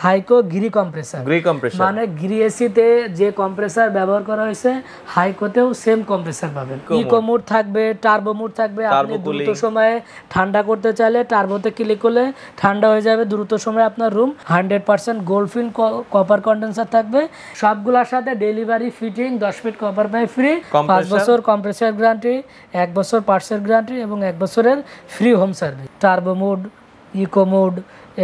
Haiko গিরি compressor. মানে গিরি এসিতে যে কম্প্রেসার ব্যবহার করা হয়েছে হাইকোতেও সেম কম্প্রেসার পাবেন। ইকো মোড থাকবে, টার্বো মোড থাকবে। আপনি দ্রুত সময়ে ঠান্ডা করতে চাইলে টার্বোতে ক্লিক করলে ঠান্ডা হয়ে যাবে দ্রুত সময়ে আপনার রুম। 100% গোল্ডফিন কপার কন্ডেন্সার থাকবে। সবগুলোর সাথে delivery, fitting, 10 fit copper pipe free, 5 বছর কম্প্রেসার গ্যারান্টি, 1 বছর পার্টসের গ্যারান্টি এবং 1 বছরের free home service. Turbo mode, eco mode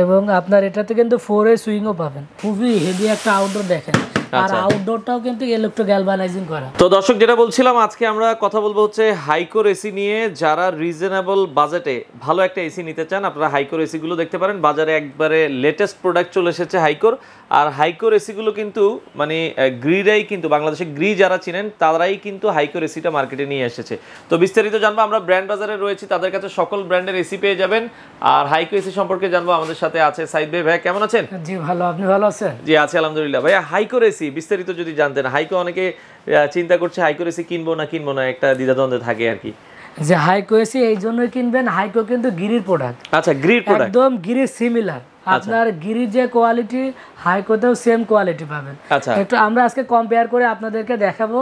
এবং আপনার এটাতে কিন্তু 4A সুইংও পাবেন। খুবই হেভি একটা আউটডোর দেখেন। আর আউটডোরটাও কিন্তু ইলেকট্রো গ্যালভানাইজিং করা। তো দর্শক যেটা বলছিলাম, আজকে আমরা কথা বলবো হচ্ছে হাইকোর এসি নিয়ে। যারা রিজনেবল বাজেটে ভালো একটা এসি নিতে চান আপনারা হাইকোর এসি গুলো দেখতে পারেন। বাজারে একবারে লেটেস্ট প্রোডাক্ট চলে এসেছে হাইকোর। আর হাইকোর এসি গুলো কিন্তু মানে গ্রিরাই কিন্তু বাংলাদেশে গ্রি যারা চিনেন তারাই কিন্তু হাইকোর এসিটা মার্কেটে নিয়ে এসেছে। তো বিস্তারিত জানবো, আমরা ব্র্যান্ড বাজারে রয়েছি, তাদের কাছে সকল ব্র্যান্ডের এসি পেয়ে যাবেন। আর হাইকো এসি সম্পর্কে জানবো, আমাদের সাথে আছে সাইদ ভাই। ভাই কেমন আছেন? জি ভালো, আপনি ভালো আছেন? জি আছি আলহামদুলিল্লাহ। ভাইয়া হাইকোর এসি বিস্তারিত যদি জানতেন। হাইকো অনেকে চিন্তা করছে হাইকোর এসি কিনবো না একটা দ্বিধাদ্বন্দ্বে থাকে আর কি। যে হাইকো এসি এই জন্যই কিনবেন, হাইকো কিন্তু গিরির প্রোডাক্ট। আচ্ছা, গিরির প্রোডাক্ট একদম গিরির সিমিলার। আপনার গিরির যে কোয়ালিটি হাইকোতেও সেম কোয়ালিটি পাবেন। একটু আমরা আজকে কম্পেয়ার করে আপনাদেরকে দেখাবো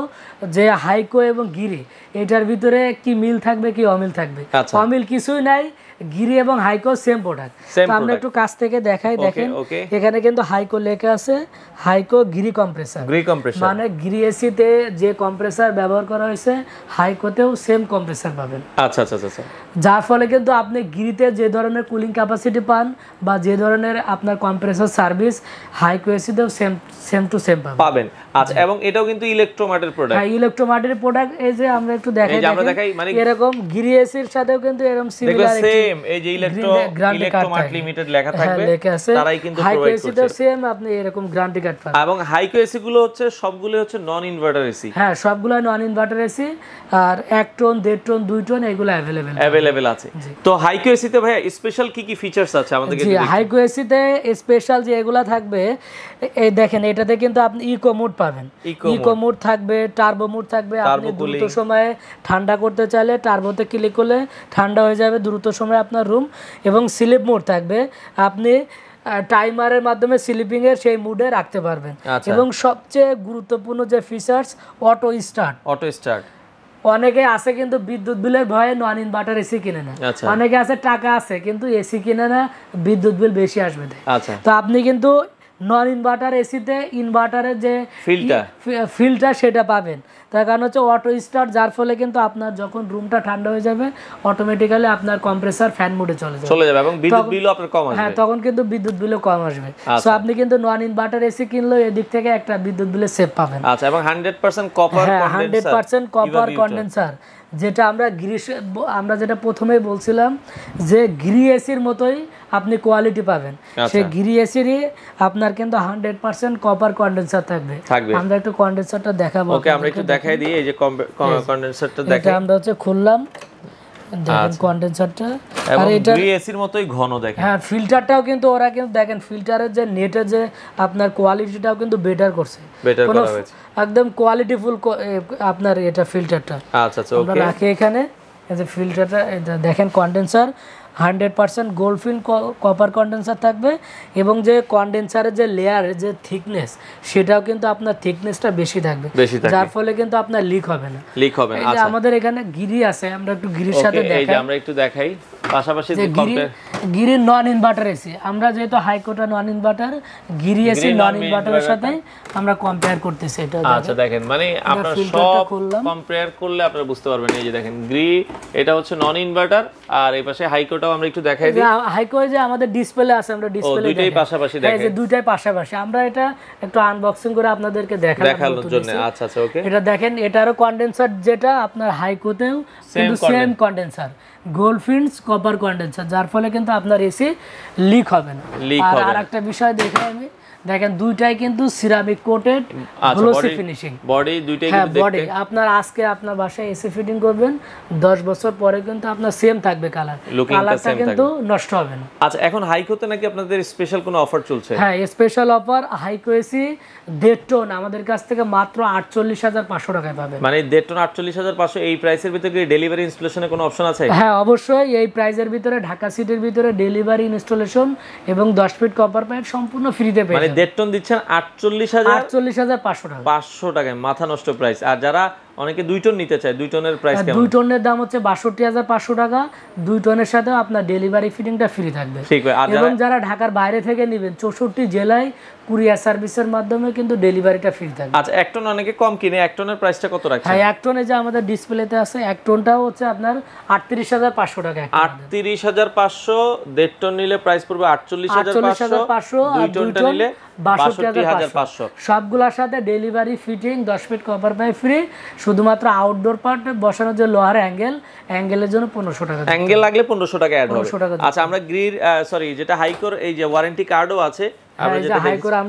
যে হাইকো এবং গিরি এটার ভিতরে কি মিল থাকবে কি অমিল থাকবে। অমিল কিছুই নাই, গিরি এবং হাইকো সেম প্রোডাক্ট। আমরা একটু কাছ থেকে দেখাই। দেখেন এখানে কিন্তু হাইকো লেখা আছে, হাইকো গিরি কম্প্রেসার। মানে গিরি এসিতে যে কম্প্রেসার ব্যবহার করা হয়েছে হাইকোতেও সেম কম্প্রেসার পাবেন। আচ্ছা আচ্ছা আচ্ছা। যার ফলে কিন্তু আপনি গিরিতে যে ধরনের কুলিং ক্যাপাসিটি পান বা যে ধরনের আপনার কম্প্রেসর সার্ভিস হাইকো এসিতেও সেম টু সেম পাবেন। আচ্ছা, এবং এটাও কিন্তু ইলেকট্রোমার্টের প্রোডাক্ট। হ্যাঁ, ইলেকট্রোমার্টের প্রোডাক্ট। এই যে আমরা একটু দেখাই মানে এরকম গিরি এসির সাথেও কিন্তু এরকম সিমিলার সেম এই যে ইলেকট্রোমার্ট লিমিটেড লেখা থাকবে, তারাই কিন্তু হাইকো এসিতেও সেম আপনি এরকম গ্যারান্টি কার্ড পাবেন। এবং হাইকো এসি গুলো হচ্ছে সবগুলো হচ্ছে নন ইনভার্টার এসি। হ্যাঁ, সবগুলো নন ইনভার্টার এসি। আর 1 টন, 1.5 টন, 2 টন এগুলো अवेलेबल আছে। তো হাইকো এসিতে ভাই স্পেশাল কি ফিচারস আছে আমাদেরকে জি, হাইকো এসিতে স্পেশাল যে এগুলা থাকবে এই দেখেন, এটাতে কিন্তু আপনি ইকো মোড পাবেন। ইকো মোড থাকবে, টার্বো মোড থাকবে। আপনি দ্রুত সময়ে ঠান্ডা করতে চাইলে টার্বোতে ক্লিক করলে ঠান্ডা হয়ে যাবে দ্রুত সময়ে আপনার রুম। এবং স্লিপ মোড থাকবে, আপনি টাইমারের মাধ্যমে স্লিপিং এর সেই মুডে রাখতে পারবেন। এবং সবচেয়ে গুরুত্বপূর্ণ যে ফিচারস অটো স্টার্ট। অনেকে আছে কিন্তু বিদ্যুৎ বিলের ভয়ে নন ইনভার্টার এসি কিনে না। অনেকে আছে টাকা আছে কিন্তু এসি কিনে না, বিদ্যুৎ বিল বেশি আসবে। তো আপনি কিন্তু নন ইনভার্টার এসিতে ইনভার্টারের যে ফিল্টার সেটা পাবেন। তার কারণ হচ্ছে অটো স্টার্ট, যার ফলে কিন্তু আপনার যখন রুমটা ঠান্ডা হয়ে যাবে অটোমেটিক্যালি আপনার কম্প্রেসার ফ্যান মোডে চলে যাবে এবং বিদ্যুৎ বিলও আপনার কম আসবে। হ্যাঁ, তখন কিন্তু বিদ্যুৎ বিলও কম আসবে। সো আপনি কিন্তু নন ইনভার্টার এসি কিনলেও এদিক থেকে একটা বিদ্যুৎ বিলে সেভ পাবেন। আচ্ছা, এবং 100% কপার কন্ডেন্সার। 100% কপার কন্ডেন্সার, যেটা আমরা যেটা প্রথমেই বলছিলাম যে গিরি এসির মতোই আপনি কোয়ালিটি পাবেন। সেই গিরি এসিরই আপনার কিন্তু 100% কপার কন্ডেন্সার থাকবে। আমরা একটু কন্ডেন্সারটা দেখাবো। ওকে, আমরা একটু দেখাই দিই। এই যে কন্ডেন্সারটা দেখেন, এটা আমরা হচ্ছে খুললাম, দেখেন কন্ডেন্সারটা। আর এটা গিরি এসির মতোই ঘন দেখেন। হ্যাঁ, ফিল্টারটাও কিন্তু ওরা কিন্তু দেখেন ফিল্টারের যে নেটের যে আপনার কোয়ালিটিটাও কিন্তু বেটার করছে, করা হয়েছে একদম কোয়ালিটিফুল আপনার এটা ফিল্টারটা। আচ্ছা আচ্ছা, ওকে। আমরা রাখি এখানে এই যে ফিল্টারটা, এটা দেখেন কন্ডেন্সার 100% গোল্ডফিন কপার কন্ডেন্সার থাকবে। এবং যে কন্ডেন্সারের যে লেয়ারের যে থিকনেস সেটাও কিন্তু আপনার থিকনেসটা বেশি থাকবে, যার ফলে কিন্তু আপনার লিক হবে না। আচ্ছা, আমাদের এখানে গিরি আছে, আমরা একটু গিরির সাথে দেখাই। এই যে আমরা একটু দেখাই পাশাপাশি যে গিরির নন ইনভার্টার এসি। আমরা যেহেতু হাইকোটা নন ইনভার্টার, গিরি এসি নন ইনভার্টারের সাথে আমরা কম্পেয়ার করতেছি। এটা আচ্ছা দেখেন, মানে আপনারা সব কম্পেয়ার করলে আপনারা বুঝতে পারবেন। এই যে দেখেন গিরি এটা হচ্ছে নন ইনভার্টার, আর এই পাশে হাইকোটাও আমরা একটু দেখাই দিই। হাইকো যে আমাদের ডিসপ্লে আছে, আমরা ডিসপ্লে দুইটাই পাশাপাশি দেখাই। এই যে দুইটাই পাশাপাশি, আমরা এটা একটু আনবক্সিং করে আপনাদেরকে দেখানোর জন্য। আচ্ছা আচ্ছা, ওকে। এটা দেখেন, এটারও কন্ডেন্সার যেটা আপনার হাইকোতেও কিন্তু সেম কন্ডেন্সার, গোল্ডফিন্স কপার কন্ডেন্সার, যার ফলে কিন্তু আপনার এসি লিক হবে না। আর আরেকটা বিষয় দেখে আমি দেখেন দুইটাই কিন্তু ceramic coated glossy finishing body দুইটাই কিন্তু বডি আপনার আজকে আপনার বাসায় এসি ফিটিং করবেন 10 বছর পরে কিন্তু আপনার সেম থাকবে কালারটা কিন্তু নষ্ট হবে না। আচ্ছা এখন হাইকোতে নাকি আপনাদের স্পেশাল কোনো অফার চলছে? হ্যাঁ স্পেশাল অফার হাইকো এসি 1.5 টন আমাদের কাছ থেকে মাত্র 48,500 টাকায় পাবেন। মানে 1.5 টন 48,500 এই প্রাইসের ভিতরে কি ডেলিভারি ইনস্টলেশনের কোনো অপশন আছে? হ্যাঁ অবশ্যই এই প্রাইসের ভিতরে ঢাকা সিটির ভিতরে ডেলিভারি ইনস্টলেশন এবং 10 ফিট কপার পাইপ সম্পূর্ণ ফ্রিতে পেয়ে মানে 1.5 টন দিচ্ছেন 48,500 টাকা 500 টাকায় মাথা নষ্ট প্রাইস। আর যারা অনেকে 2 টন নিতে চায় 2 টনের প্রাইস কেমন? 2 টনের দাম হচ্ছে 62,500 টাকা। 2 টনের সাথে আপনার ডেলিভারি ফিটিংটা ফ্রি থাকবে। ঠিক আছে। আর এবং যারা ঢাকার বাইরে থেকে নেবেন 64 জেলায় কুরিয়ার সার্ভিসের মাধ্যমে কিন্তু ডেলিভারিটা ফ্রি থাকবে। আচ্ছা 1 টন অনেকে কম কিনে 1 টনের প্রাইসটা কত রাখছেন? হ্যাঁ 1 টনে যে আমাদের ডিসপ্লেতে আছে 1 টনটাও হচ্ছে আপনার 38,500 টাকা। 38,500 1.5 টন নিলে প্রাইস পড়বে 48,500 2 টনটা নিলে 62,500 সবগুলোর সাথে delivery fitting 10 fit copper pipe free. শুধুমাত্র আউটডোর পার্ট বসানোর যে লোহার অ্যাঙ্গেলের জন্য 1500 টাকা অ্যাঙ্গেল লাগলে 1500 টাকা অ্যাড হবে। আচ্ছা আমরা যেটা হাইকোর এই যে ওয়ারেন্টি কার্ডও আছে আমরা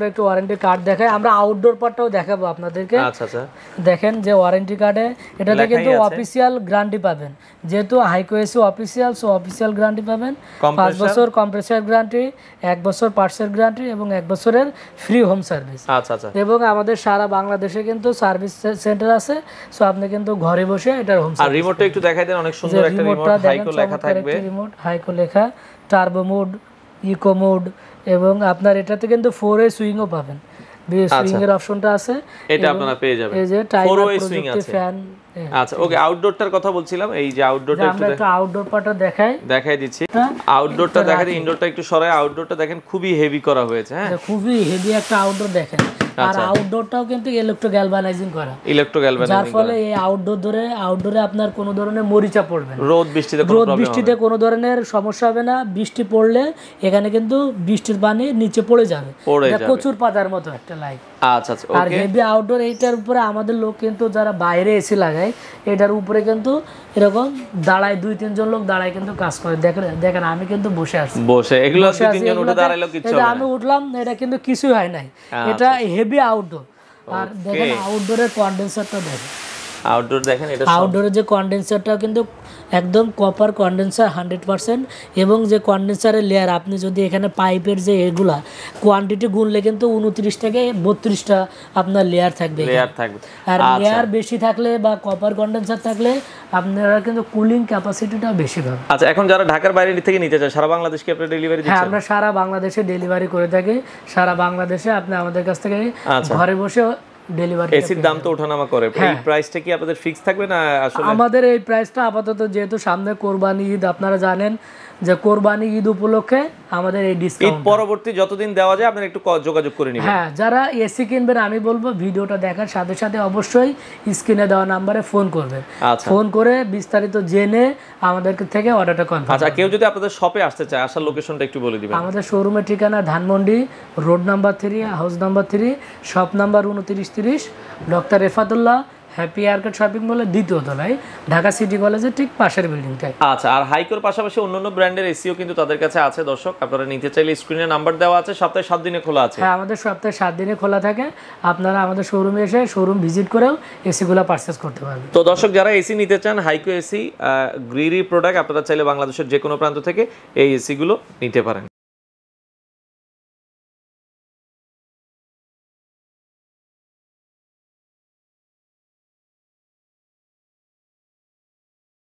একটু ওয়ারেন্টি কার্ড দেখাই, আমরা আউটডোর পার্টটাও দেখাবো আপনাদেরকে। আচ্ছা দেখেন যে ওয়ারেন্টি কার্ডে এটাতে কিন্তু অফিসিয়াল গ্যারান্টি পাবেন, যেহেতু Haiko AC official official guarantee পাবেন। 5 বছর কম্প্রেসার গ্যারান্টি, 1 বছর পার্টসের গ্যারান্টি এবং 1 বছরের ফ্রি হোম সার্ভিস। আচ্ছা এবং আমাদের সারা বাংলাদেশে কিন্তু সার্ভিস সেন্টার আছে, সো আপনি কিন্তু ঘরে বসে এটার হোম সার্ভিস। আর রিমোটটা একটু দেখাই দেন, অনেক সুন্দর একটা রিমোট হাইকো লেখা থাকবে। রিমোট হাইকো লেখা, টার্বো মোড, ইকো মোড এবং আপনার এটাতে কিন্তু 4-ওয়ে সুইংও পাবেন। সুইং এর অপশনটা আছে, এটা আপনারা পেয়ে যাবেন। এই যে 4-ওয়ে সুইং আছে ফ্যান। আচ্ছা ওকে আউটডোরটার কথা বলছিলাম, এই যে আউটডোরটা আমরা একটু আউটডোর পার্টটা দেখাই দিচ্ছি। আউটডোরটা দেখাই দিই, ইনডোরটা একটু সরাই। আউটডোরটা দেখেন খুবই হেভি করা হয়েছে। হ্যাঁ খুবই হেভি একটা আউটডোর দেখেন। আর আউটডোরটাও কিন্তু ইলেকট্রো গ্যালভানাইজিং করা, যার ফলে এই আউটডোরে আপনার কোনো ধরনের মরিচা পড়বে না, রোদ বৃষ্টিতে কোনো ধরনের সমস্যা হবে না। বৃষ্টি পড়লে এখানে কিন্তু বৃষ্টির পানি নিচে পড়ে যাবে, প্রচুর পাতার মতো একটা লাইট। আচ্ছা আর হেভি আউটডোর এইটার উপরে আমাদের লোক কিন্তু যারা বাইরে এসি লাগায় এটার উপরে কিন্তু এরকম দাঁড়ায়, 2-3 জন লোক দাঁড়ায় কিন্তু কাজ করে। দেখেন আমি কিন্তু বসে আছি, এগুলো 2-3 জন উঠে দাঁড়াইলো কিছু হবে না। আমি উঠলাম, এটা কিন্তু কিছুই হয় নাই, এটা হেভি আউটডোর। আর দেখেন আউটডোরের কন্ডেন্সারটা দেখেন, আউটডোরের যে কন্ডেন্সারটা কিন্তু একদম কপার কন্ডেন্সার 100%। এবং যে কন্ডেন্সারের লেয়ার আপনি যদি এখানে পাইপের যে এগুলা কোয়ান্টিটি গুনলে কিন্তু 29 থেকে 32টা আপনার লেয়ার থাকবে। আর লেয়ার বেশি থাকলে বা কপার কন্ডেন্সার থাকলে আপনারা কিন্তু কুলিং ক্যাপাসিটিটা বেশি পাবেন। আচ্ছা এখন যারা ঢাকার বাইরে থেকে নিতে চায় সারা বাংলাদেশে আপনি ডেলিভারি দিচ্ছেন? হ্যাঁ আমরা সারা বাংলাদেশে ডেলিভারি করে থাকি। সারা বাংলাদেশে আপনি আমাদের কাছ থেকে ঘরে বসে ডেলিভারি। এসির দাম তো ওঠানামা করে, এই প্রাইসটা কি আপনাদের ফিক্স থাকবে না? আসলে আমাদের এই প্রাইসটা আপাতত, যেহেতু সামনে কোরবানি ঈদ, আপনারা জানেন যে কোরবানি ঈদ উপলক্ষে আমাদের এই ডিসকাউন্ট, ঈদ পরবর্তী যতদিন দেওয়া যায় আপনারা একটু যোগাযোগ করে নেবেন। হ্যাঁ যারা এসি কিনবেন আমি বলবো ভিডিওটা দেখার সাথে সাথে অবশ্যই স্ক্রিনে দেওয়া নম্বরে ফোন করবেন। ফোন করে বিস্তারিত জেনে আমাদের থেকে অর্ডারটা কনফার্ম। আচ্ছা কেউ যদি আপনাদের শপে আসতে চায় আসার লোকেশনটা একটু বলে দিবেন। আমাদের শোরুমের ঠিকানা Dhanmondi road number 3, house number 3, shop number 2930, doctor Refatullah happy arcade shopping মলের 2য় তলায়, ঢাকা সিটি কলেজের ঠিক পাশের বিল্ডিংটায়। আচ্ছা আর হাইকোর পাশাপাশি অন্যান্য ব্র্যান্ডের এসিও কিন্তু তাদের কাছে আছে। দর্শক আপনারা নিতে চাইলে স্ক্রিনে নাম্বার দেওয়া আছে। সপ্তাহে 7 দিনে খোলা আছে। হ্যাঁ আমাদের সপ্তাহে 7 দিনে খোলা থাকে। আপনারা আমাদের শোরুমে এসে শোরুম ভিজিট করেও এসিগুলো পারচেজ করতে পারবেন। তো দর্শক যারা এসি নিতে চান হাইকো এসি গ্রিরি প্রোডাক্ট, আপনারা চাইলে বাংলাদেশের যে কোনো প্রান্ত থেকে এই এসিগুলো নিতে পারেন।